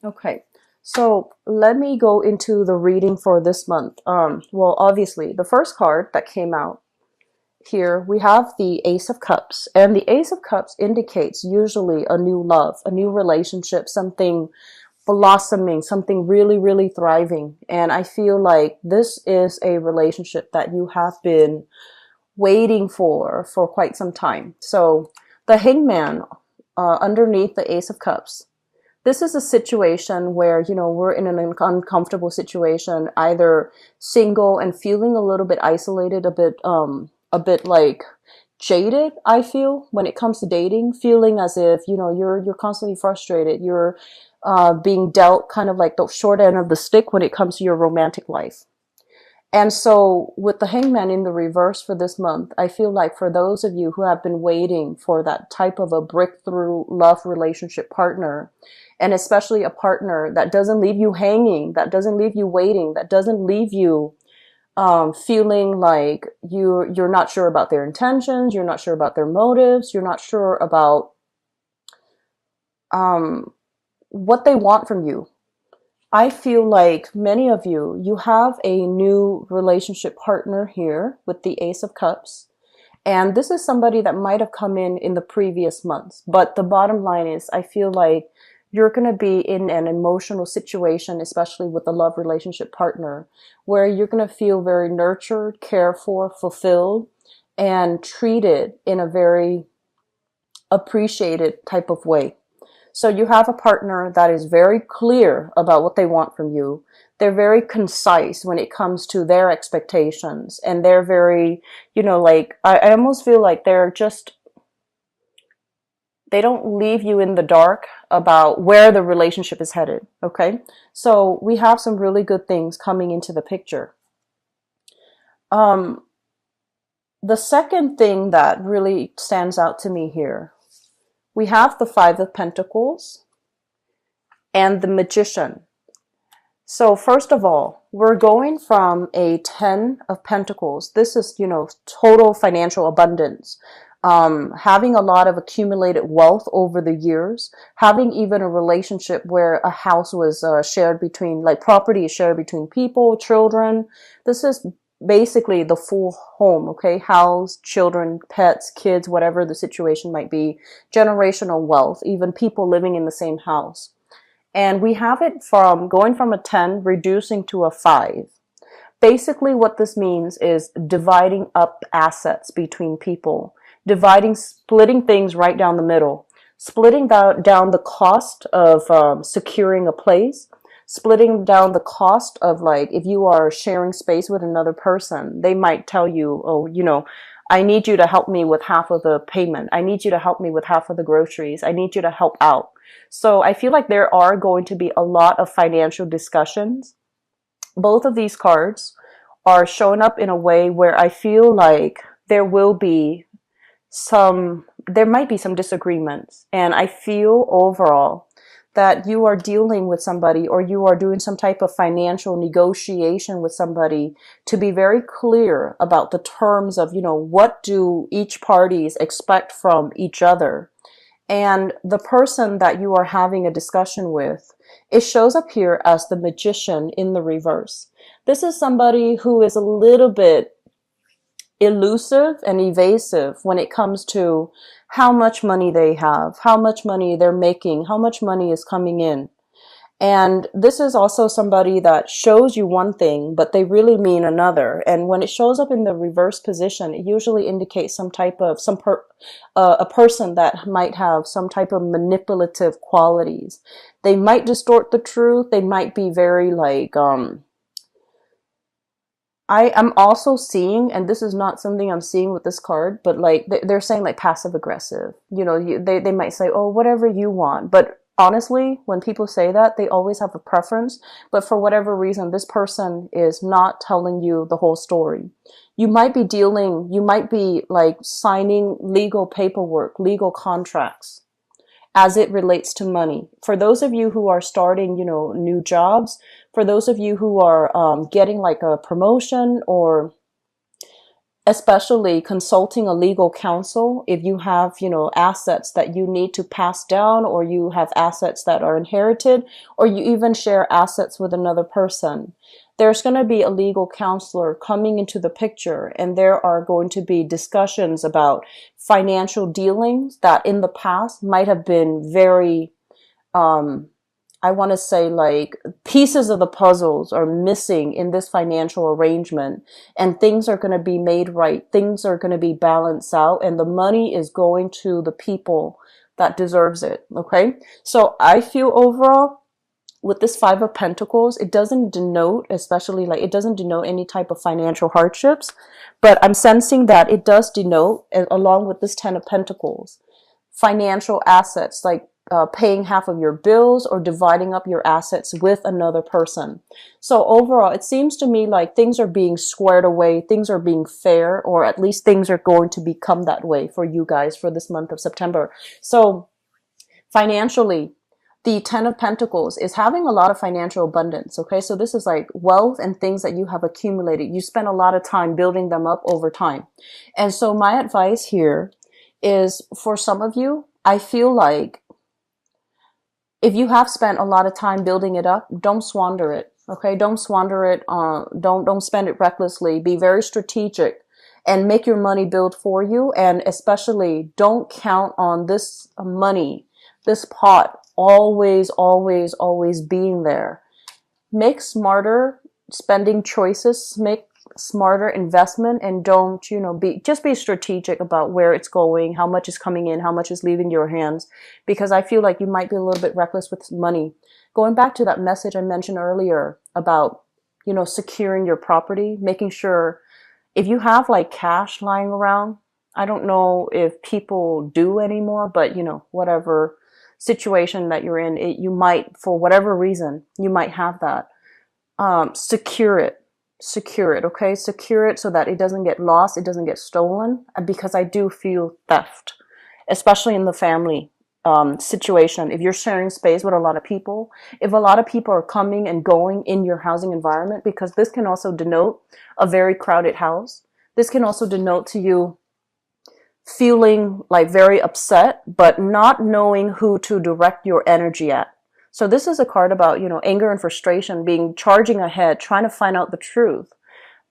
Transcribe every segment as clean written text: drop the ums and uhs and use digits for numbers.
Okay, so let me go into the reading for this month. Well, obviously, the first card that came out here, we have the Ace of Cups, and the Ace of Cups indicates usually a new love, a new relationship, something blossoming, something really, really thriving. And I feel like this is a relationship that you have been waiting for quite some time. So the Hangman underneath the Ace of Cups, this is a situation where, we're in an uncomfortable situation, either single and feeling a little bit isolated, a bit like jaded, I feel, when it comes to dating, feeling as if, you're constantly frustrated. You're being dealt kind of like the short end of the stick when it comes to your romantic life. And so with the Hangman in the reverse for this month, I feel like for those of you who have been waiting for that type of a breakthrough love relationship partner, and especially a partner that doesn't leave you hanging, that doesn't leave you waiting, that doesn't leave you feeling like you're not sure about their intentions, you're not sure about their motives, you're not sure about um, what they want from you. I feel like many of you, you have a new relationship partner here with the Ace of Cups. And this is somebody that might have come in the previous months. But the bottom line is, I feel like you're going to be in an emotional situation, especially with a love relationship partner, where you're going to feel very nurtured, cared for, fulfilled, and treated in a very appreciated type of way. So you have a partner that is very clear about what they want from you. They're very concise when it comes to their expectations. And they're very, like, I almost feel like they don't leave you in the dark about where the relationship is headed. Okay. So we have some really good things coming into the picture. Um, the second thing that really stands out to me here, we have the Five of Pentacles and the Magician. So first of all, we're going from a 10 of Pentacles. This is, total financial abundance. Having a lot of accumulated wealth over the years, having even a relationship where a house was shared between, like property is shared between people, children. This is basically the full home, okay? House, children, pets, kids, whatever the situation might be, generational wealth, even people living in the same house. And we have it from going from a 10, reducing to a 5. Basically, what this means is dividing up assets between people, splitting things right down the middle, splitting down the cost of securing a place, splitting down the cost of, like, if you are sharing space with another person, they might tell you, oh, I need you to help me with half of the payment. I need you to help me with half of the groceries. I need you to help out. So I feel like there are going to be a lot of financial discussions. Both of these cards are showing up in a way where I feel like there might be some disagreements. And I feel overall that you are dealing with somebody, or you are doing some type of financial negotiation with somebody, to be very clear about the terms of, what do each parties expect from each other. And the person that you are having a discussion with, it shows up here as the Magician in the reverse. This is somebody who is a little bit elusive and evasive when it comes to how much money they have, how much money they're making, how much money is coming in. And this is also somebody that shows you one thing, but they really mean another. And when it shows up in the reverse position, it usually indicates a person that might have some type of manipulative qualities. They might distort the truth. They might be very like, I am also seeing, and this is not something I'm seeing with this card, but like they're saying like passive aggressive. They might say, oh, whatever you want. But honestly, when people say that, they always have a preference. But for whatever reason, this person is not telling you the whole story. You might be like signing legal paperwork, legal contracts as it relates to money. For those of you who are starting, new jobs, for those of you who are getting like a promotion, or especially consulting a legal counsel if you have, assets that you need to pass down, or you have assets that are inherited, or you even share assets with another person. There's going to be a legal counselor coming into the picture, and there are going to be discussions about financial dealings that in the past might have been very, I want to say, like, pieces of the puzzles are missing in this financial arrangement, and things are going to be made right. Things are going to be balanced out, and the money is going to the people that deserves it. Okay. So I feel overall with this Five of Pentacles, it doesn't denote, especially like, it doesn't denote any type of financial hardships, but I'm sensing that it does denote, along with this Ten of Pentacles, financial assets, like paying half of your bills or dividing up your assets with another person. So overall, it seems to me like things are being squared away, things are being fair, or at least things are going to become that way for you guys for this month of September. So financially, the Ten of Pentacles is having a lot of financial abundance. Okay, so this is like wealth and things that you have accumulated. You spend a lot of time building them up over time. And so my advice here is, for some of you, I feel like if you have spent a lot of time building it up, don't squander it. Okay, don't squander it. Don't spend it recklessly. Be very strategic and make your money build for you. And especially, don't count on this money, this pot, always being there. Make smarter spending choices, make smarter investment, and don't, be strategic about where it's going, how much is coming in, how much is leaving your hands, because I feel like you might be a little bit reckless with money. Going back to that message I mentioned earlier about, securing your property, making sure if you have like cash lying around, I don't know if people do anymore, but whatever situation that you're in, you might, for whatever reason, you might have that. Secure it. Okay, secure it so that it doesn't get lost, it doesn't get stolen, because I do feel theft, especially in the family situation. If you're sharing space with a lot of people, if a lot of people are coming and going in your housing environment, because this can also denote a very crowded house. This can also denote to you feeling like very upset, but not knowing who to direct your energy at. So this is a card about, anger and frustration, charging ahead, trying to find out the truth.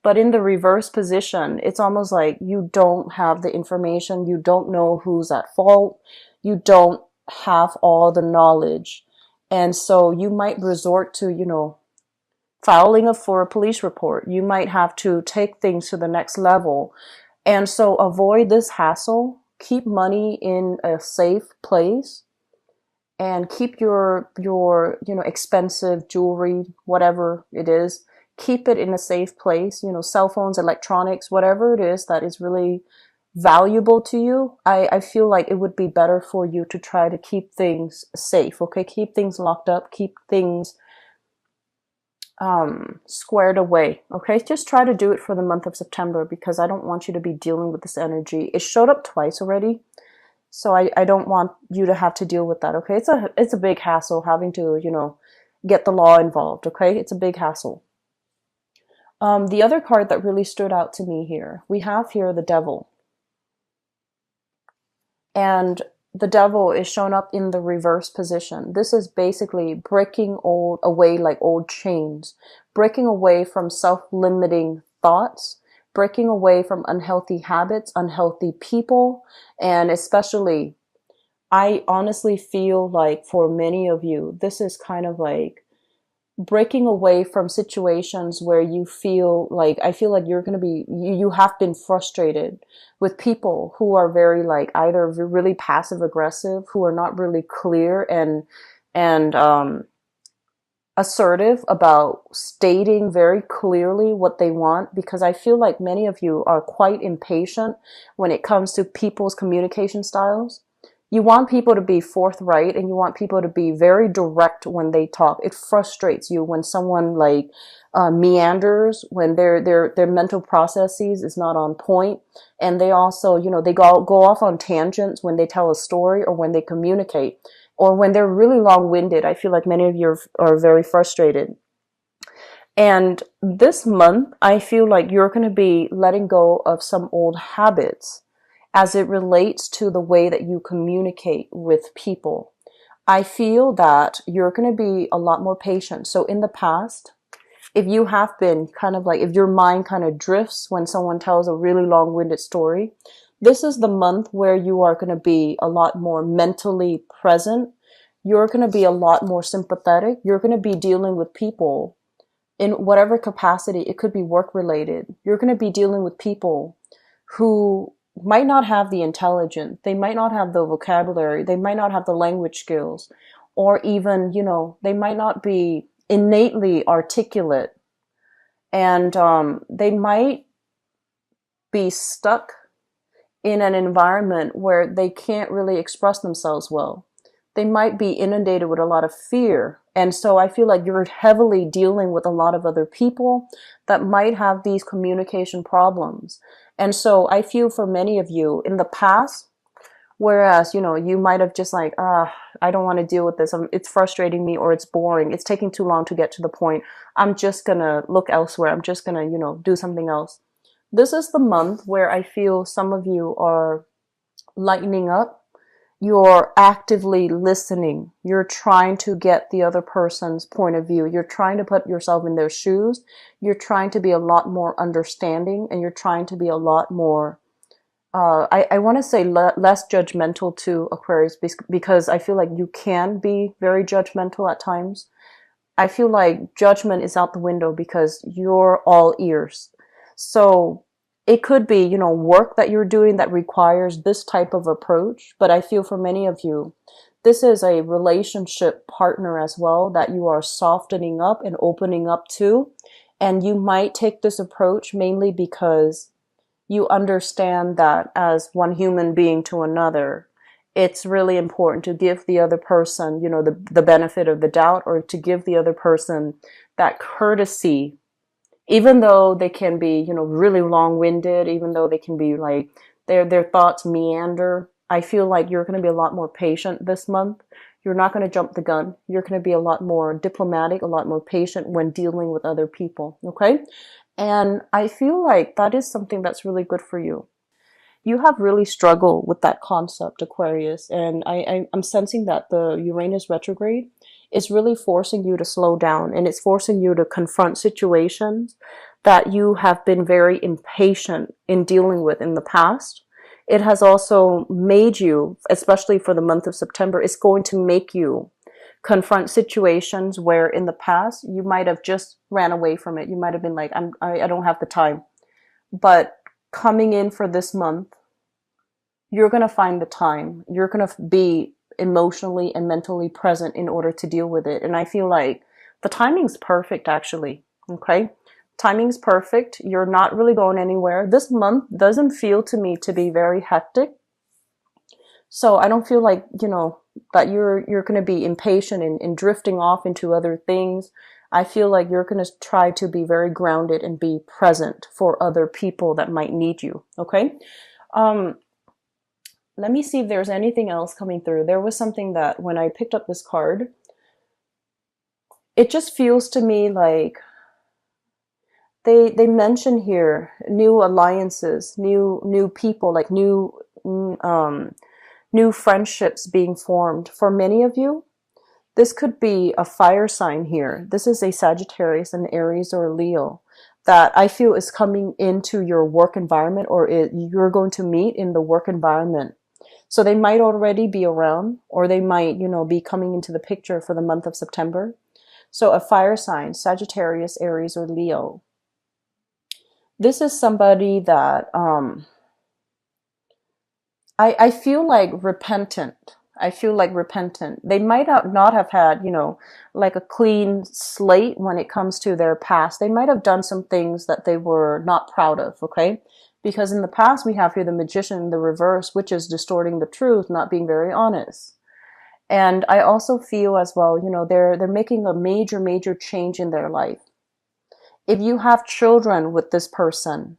But in the reverse position, it's almost like you don't have the information. You don't know who's at fault. You don't have all the knowledge. And so you might resort to, filing for a police report. You might have to take things to the next level. And so avoid this hassle. Keep money in a safe place. And keep your expensive jewelry, whatever it is, keep it in a safe place. Cell phones, electronics, whatever it is that is really valuable to you. I feel like it would be better for you to try to keep things safe. Okay, keep things locked up, keep things squared away. Okay, just try to do it for the month of September, because I don't want you to be dealing with this energy. It showed up twice already. So I don't want you to have to deal with that, okay? It's a big hassle having to, get the law involved, okay? It's a big hassle. The other card that really stood out to me here, we have here the Devil. And the Devil is shown up in the reverse position. This is basically breaking away like old chains, breaking away from self-limiting thoughts, breaking away from unhealthy habits, unhealthy people, and especially, I honestly feel like for many of you, this is kind of like breaking away from situations where you feel like, I feel like you're going to be, you have been frustrated with people who are very like either really passive aggressive, who are not really clear and assertive about stating very clearly what they want, because I feel like many of you are quite impatient when it comes to people's communication styles. You want people to be forthright, and you want people to be very direct when they talk. It frustrates you when someone like meanders, when their mental processes is not on point, and they also, they go off on tangents when they tell a story or when they communicate, or when they're really long-winded. I feel like many of you are very frustrated. And this month, I feel like you're going to be letting go of some old habits as it relates to the way that you communicate with people. I feel that you're going to be a lot more patient. So in the past, if you have been kind of like, if your mind kind of drifts when someone tells a really long-winded story, this is the month where you are going to be a lot more mentally present. You're going to be a lot more sympathetic. You're going to be dealing with people in whatever capacity. It could be work related. You're going to be dealing with people who might not have the intelligence. They might not have the vocabulary. They might not have the language skills, or even, they might not be innately articulate, and they might be stuck in an environment where they can't really express themselves well. They might be inundated with a lot of fear. And so I feel like you're heavily dealing with a lot of other people that might have these communication problems. And so I feel for many of you in the past, whereas, you might have just like, I don't want to deal with this. It's frustrating me, or it's boring. It's taking too long to get to the point. I'm just going to look elsewhere. I'm just going to, do something else. This is the month where I feel some of you are lightening up. You're actively listening. You're trying to get the other person's point of view. You're trying to put yourself in their shoes. You're trying to be a lot more understanding, and you're trying to be a lot more, I want to say less judgmental to Aquarius, because I feel like you can be very judgmental at times. I feel like judgment is out the window because you're all ears. So it could be, work that you're doing that requires this type of approach. But I feel for many of you, this is a relationship partner as well that you are softening up and opening up to. And you might take this approach mainly because you understand that as one human being to another, it's really important to give the other person, the benefit of the doubt, or to give the other person that courtesy, even though they can be, really long-winded, even though they can be like, their thoughts meander. I feel like you're going to be a lot more patient this month. You're not going to jump the gun. You're going to be a lot more diplomatic, a lot more patient when dealing with other people. Okay. And I feel like that is something that's really good for you. You have really struggled with that concept, Aquarius, and I'm sensing that the Uranus retrograde is really forcing you to slow down, and it's forcing you to confront situations that you have been very impatient in dealing with in the past. It has also made you, especially for the month of September, it's going to make you confront situations where in the past you might have just ran away from it. You might have been like, I don't have the time. But coming in for this month, you're going to find the time. You're going to be emotionally and mentally present in order to deal with it. And I feel like the timing's perfect, actually. Okay? Timing's perfect. You're not really going anywhere. This month doesn't feel to me to be very hectic. So I don't feel like, that you're going to be impatient and drifting off into other things. I feel like you're going to try to be very grounded and be present for other people that might need you. Okay? Let me see if there's anything else coming through. There was something that when I picked up this card, it just feels to me like they mention here new alliances, new people, like new friendships being formed. For many of you, this could be a fire sign here. This is a Sagittarius, an Aries, or a Leo that I feel is coming into your work environment, or you're going to meet in the work environment. So they might already be around, or they might, be coming into the picture for the month of September. So a fire sign, Sagittarius, Aries, or Leo. This is somebody that I feel like repentant. I feel like repentant. They might not have had, like a clean slate when it comes to their past. They might have done some things that they were not proud of, okay? Because in the past, we have here the Magician in the reverse, which is distorting the truth, not being very honest. And I also feel as well, they're making a major, major change in their life. If you have children with this person,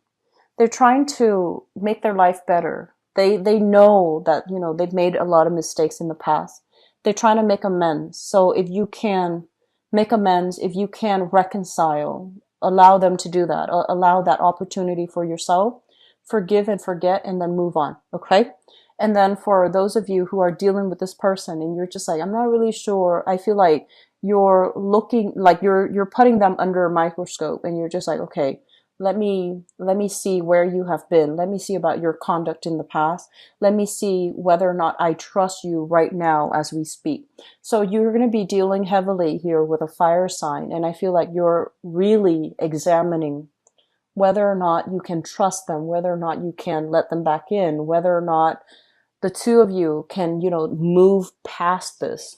they're trying to make their life better. They know that, they've made a lot of mistakes in the past. They're trying to make amends. So if you can make amends. If you can reconcile, allow them to do that. Allow that opportunity for yourself. Forgive and forget, and then move on. Okay. And then for those of you who are dealing with this person and you're just like, I'm not really sure. I feel like you're looking like you're putting them under a microscope, and you're just like, okay, let me see where you have been. Let me see about your conduct in the past. Let me see whether or not I trust you right now as we speak. So you're going to be dealing heavily here with a fire sign, and I feel like you're really examining whether or not you can trust them, whether or not you can let them back in, whether or not the two of you can, move past this.